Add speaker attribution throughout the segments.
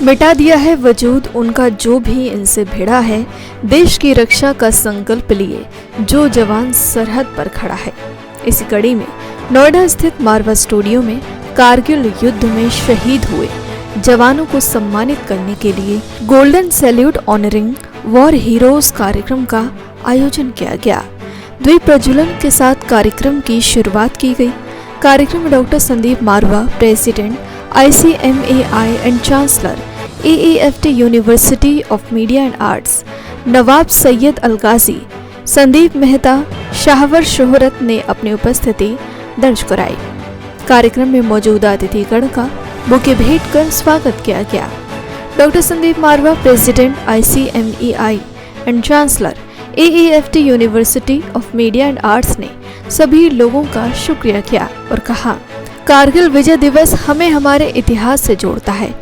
Speaker 1: मिटा दिया है वजूद उनका जो भी इनसे भिड़ा है, देश की रक्षा का संकल्प लिए जो जवान सरहद पर खड़ा है। इसी कड़ी में नोएडा स्थित मारवा स्टूडियो में कारगिल युद्ध में शहीद हुए जवानों को सम्मानित करने के लिए golden salute honouring war heroes कार्यक्रम का आयोजन किया गया। द्वीप प्रज्वलन के साथ कार्यक्रम की शुरुआत की गई। कार्यक्रम में doctor Sandeep Marwah, president ICMAI and chancellor AEFT university of media and arts, Nawab Syed Algazi, Sandeep Mehta, Shahwar Shohrat ने अपनी उपस्थिति दर्ज कराई। कार्यक्रम में मौजूद अतिथिगण का बुके भेंट कर स्वागत किया गया। Doctor Sandeep Marwah, president ICMAI and chancellor AEFT university of media and arts ने सभी लोगों का शुक्रिया किया और कहा, कारगिल विजय दिवस हमें हमारे इतिहास से जोड़ता है,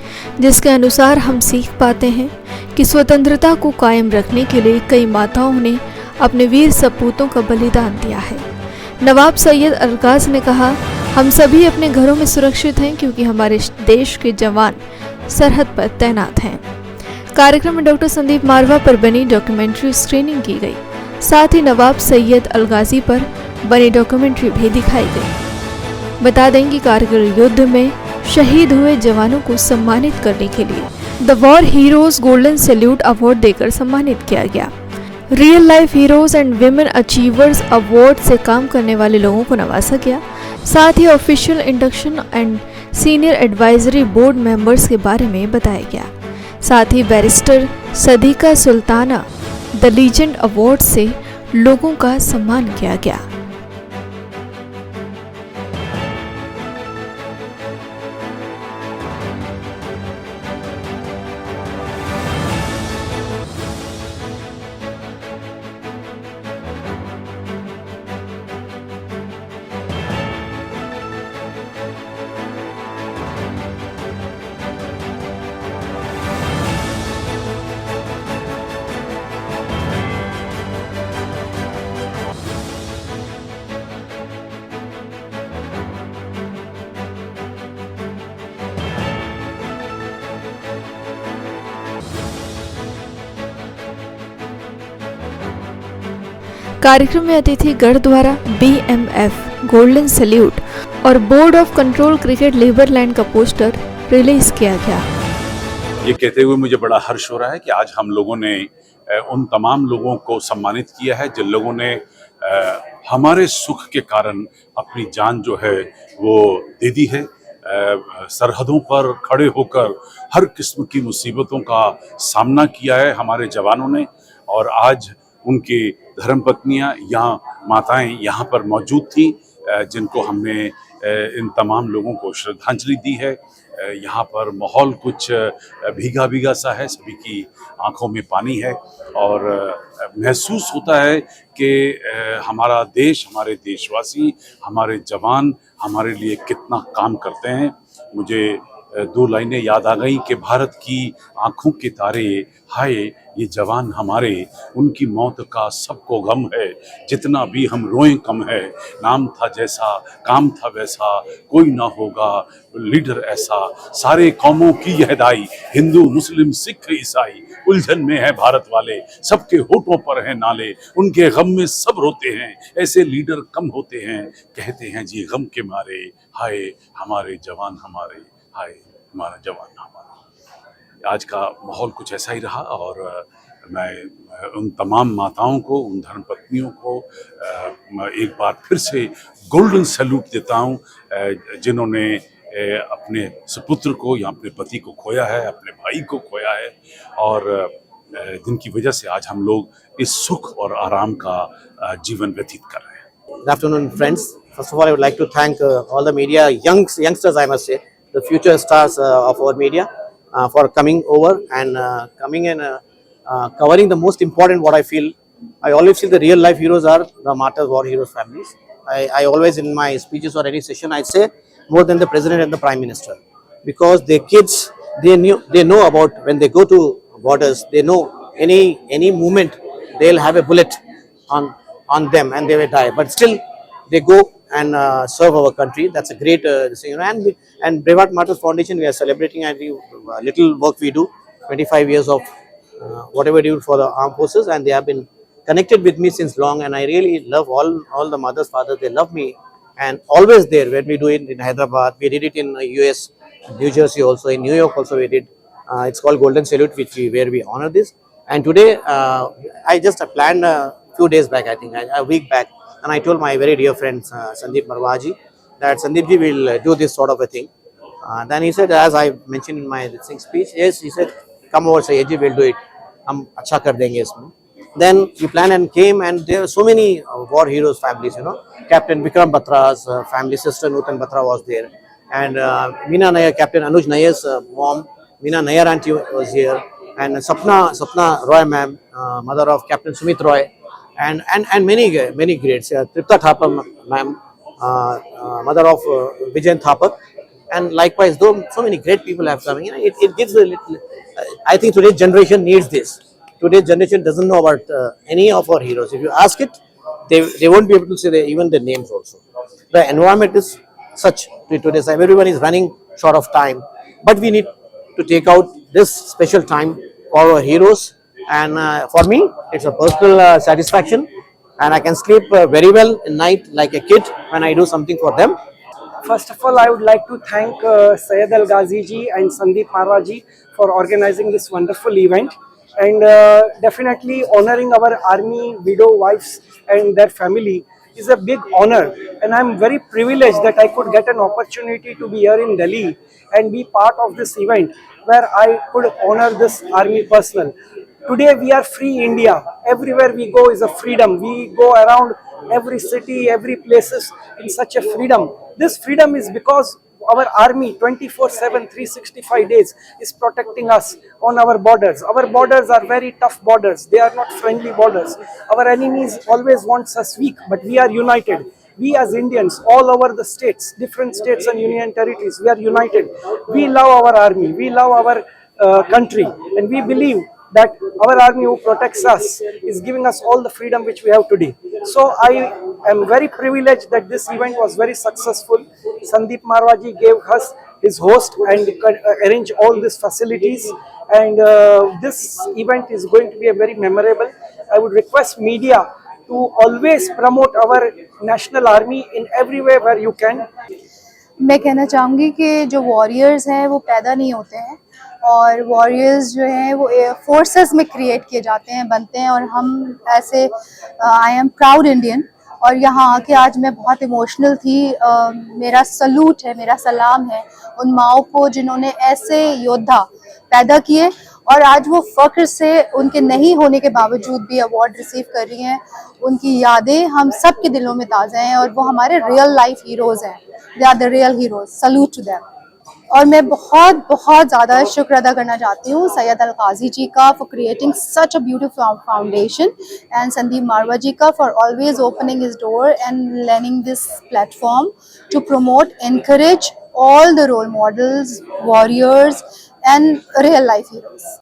Speaker 1: जिसके अनुसार हम सीख पाते हैं कि स्वतंत्रता को कायम रखने के लिए कई माताओं ने अपने वीर सपूतों का बलिदान दिया है। नवाब सैयद अलगाज ने कहा, हम सभी अपने घरों में सुरक्षित हैं क्योंकि हमारे देश के जवान सरहद पर तैनात हैं। कार्यक्रम में डॉक्टर संदीप मारवा पर बनी डॉक्यूमेंट्री स्क्रीनिंग की गई। साथ ही नवाब सैयद अलगाजी पर बनी डॉक्यूमेंट्री भी दिखाई गई। बता दें कि कारगिल युद्ध में शहीद हुए जवानों को सम्मानित करने के लिए the war heroes golden salute award देकर सम्मानित किया गया। Real life heroes and women achievers award से काम करने वाले लोगों को नवाजा गया। साथ ही official induction and senior advisory board members के बारे में बताया गया। साथ ही barrister Sadiqa Sultana the legend award से लोगों का सम्मान किया गया। कार्यक्रम में अतिथि गण द्वारा BMF गोल्डन सैल्यूट और बोर्ड ऑफ कंट्रोल क्रिकेट लीवरलैंड का पोस्टर रिलीज किया गया।
Speaker 2: ये कहते हुए मुझे बड़ा हर्ष हो रहा है कि आज हम लोगों ने उन तमाम लोगों को सम्मानित किया है जिन लोगों ने हमारे सुख के कारण अपनी जान जो है वो दे दी है। सरहदों पर खड़े होकर हर किस्म की मुसीबतों का सामना किया है हमारे जवानों ने, और आज उनकी धर्मपत्नियां यहाँ माताएं यहाँ पर मौजूद थी जिनको हमने इन तमाम लोगों को श्रद्धांजलि दी है। यहाँ पर माहौल कुछ भीगा भीगा सा है, सभी की आंखों में पानी है और महसूस होता है कि हमारा देश, हमारे देशवासी, हमारे जवान हमारे लिए कितना काम करते हैं। मुझे दो लाइनें याद आ गई कि भारत की आंखों के तारे, हाय ये जवान हमारे, उनकी मौत का सबको गम है, जितना भी हम रोएं कम है। नाम था जैसा, काम था वैसा, कोई ना होगा लीडर ऐसा, सारे कौमों की यह दाई, हिंदू मुस्लिम सिख ईसाई, उलझन में है भारत वाले, सबके होठों पर है नाले, उनके गम में सब रोते हैं, ऐसे लीडर कम होते हैं, कहते हैं जी गम के मारे, हाय हमारे जवान हमारे, हाय हमारा जवान हमारा। आज का माहौल कुछ ऐसा ही रहा और मैं उन तमाम माताओं को, उन धर्मपत्नियों को एक बार फिर से गोल्डन सैल्यूट देता हूँ जिन्होंने अपने सुपुत्र को या अपने पति को खोया है, अपने भाई को खोया है, और जिनकी वजह से आज हम लोग इस सुख और आराम का जीवन व्यतीत कर रहे हैं।
Speaker 3: Good afternoon, friends. First of all, I would like to thank all the media, youngsters, I must say, the future stars of our media, for coming over and coming and covering the most important. What I feel, I always feel the real life heroes are the martyrs, war heroes families. I always in my speeches or any session I say more than the president and the prime minister, because their kids, they know about when they go to borders, they know any movement they'll have a bullet on them and they will die, but still they go serve our country. That's a great thing, and Brevard Martyrs Foundation, we are celebrating every little work we do, 25 years of whatever we do for the armed forces, and they have been connected with me since long, and I really love all the mothers, fathers. They love me and always there when we do it in Hyderabad. We did it in US, New Jersey also, in New York also we did. It's called Golden Salute, where we honor this. And today I just planned a few days back, I think a week back, and I told my very dear friend Sandeep Marwaji that Sandeep ji will do this sort of a thing. Then he said, as I mentioned in my speech, yes, he said, come over, Sayed ji, we'll do it. हम अच्छा कर देंगे इसमें. Then we planned and came, and there are so many war heroes families, Captain Vikram Batra's family, sister Nutan Batra was there, and Meena Nair, Captain Anuj Nair's mom, Meena Nair auntie was here, and Sapna Roy ma'am, mother of Captain Sumit Roy, and many greats. Tripta Thapar ma'am, mother of Vijayan Thapar, and likewise, though so many great people have come, it gives a little. I think today's generation needs this. Today's generation doesn't know about any of our heroes. If you ask it, they won't be able to say even their names also. The environment is such today's time. Everyone is running short of time, but we need to take out this special time for our heroes. And for me, it's a personal satisfaction, and I can sleep very well at night like a kid when I do something for them.
Speaker 4: First of all, I would like to thank Syed Al Ghazi ji and Sandeep Marwa ji for organizing this wonderful event, and definitely honoring our army widow wives and their family is a big honor, and I'm very privileged that I could get an opportunity to be here in Delhi and be part of this event where I could honor this army personnel. Today we are free India. Everywhere we go is a freedom. We go around every city, every places in such a freedom. This freedom is because our army 24/7, 365 days is protecting us on our borders. Our borders are very tough borders. They are not friendly borders. Our enemies always wants us weak, but we are united. We as Indians, all over the states, different states and union territories, we are united. We love our army. We love our country, and we believe that our army who protects us is giving us all the freedom which we have today. So I am very privileged that this event was very successful. Sandeep Marwaji gave us his host and arranged all these facilities, and this event is going to be a very memorable. I would request media to always promote our national army in every way where you can.
Speaker 5: मैं कहना चाहूँगी कि जो warriors हैं वो पैदा नहीं होते हैं, और वॉरियर्स जो हैं वो फोर्सेस में क्रिएट किए जाते हैं, बनते हैं, और हम ऐसे आई एम प्राउड इंडियन, और यहाँ आके आज मैं बहुत इमोशनल थी। मेरा सलूट है, मेरा सलाम है उन माओं को जिन्होंने ऐसे योद्धा पैदा किए, और आज वो फ़ख्र से उनके नहीं होने के बावजूद भी अवार्ड रिसीव कर रही हैं। उनकी यादें हम सब के दिलों में ताज़ा हैं, और वो हमारे रियल लाइफ हीरोज़ हैं। They are the real heroes, salute to them. और मैं बहुत ज़्यादा शुक्र अदा करना चाहती हूँ सैयद अल गाज़ी जी का for creating such a beautiful foundation, and Sandeep Marwah ji का for always opening his door and lending this platform to promote, encourage all the role models, warriors and real life heroes.